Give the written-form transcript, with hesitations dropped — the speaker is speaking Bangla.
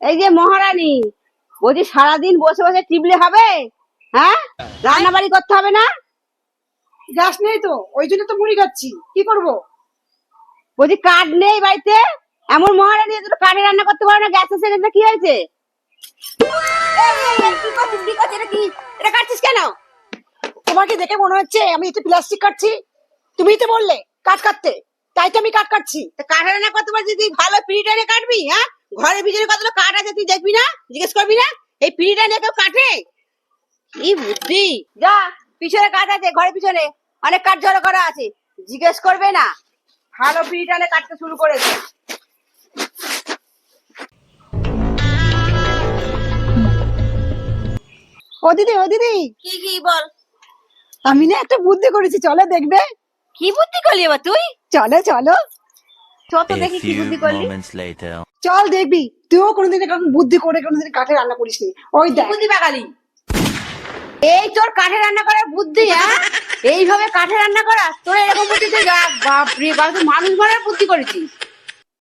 এই যে মহারানী, বলছি সারাদিন বসে বসে টিপলে হবে? হ্যাঁ, রান্না বাড়ি করতে হবে না? গ্যাস নেই তো, ওই জন্য তো মুড়ি খাচ্ছি, কি করব? বলছি কাঠ নেই বাড়িতে? এমন মহারানী দুটো কাঠে রান্না করতে পারো না, গ্যাস এসে গেছে, কি হয়েছে? কি করছিস, কি করছিস, এটা কি? এটা কাটছিস কেন? তোমাকে দেখে মনে হচ্ছে আমি একটু প্লাস্টিক কাটছি? তুমিই তো বললে কাঠ কাটতে, তাই তো আমি কাঠ কাটছি। তা কাঠে রান্না করতে পারছিস, তুই ভালো পিড়িটা এনে কাটবি? হ্যাঁ, ঘরের ভিতরে কতগুলো কাঠ আছে, তুই দেখবি না? জিজ্ঞেস করবি না? এই পিড়িটা নিয়ে কেউ কাটে? কি বুদ্ধি! যা, পিছনে কাঠ আছে, ঘরের পিছনে অনেক কাঠ জড়ো করা আছে, জিজ্ঞেস করবে না? ভালো পিড়িটা এনে কাটতে শুরু করেছে। ও দিদি, ও দিদি, কি কি বল? আমি না একটা বুদ্ধি করেছি, চলো দেখবে। কি বুদ্ধি করলি এবার তুই? চলো চলো, চত A দেখি কি few বুদ্ধি করলি। moments later. চল দেখবি, তুইও কোনোদিন এরকম বুদ্ধি করে কোনোদিন কাঠে রান্না করিসনি। ওই কি দেখ। বুদ্ধি বাগালি? এই তোর কাঠে রান্না করার বুদ্ধি? হ্যাঁ, এইভাবে কাঠে রান্না করা তোর এরকম বুদ্ধি? তুই বাপরে বাপ, তুই মানুষ মারার বুদ্ধি করেছিস।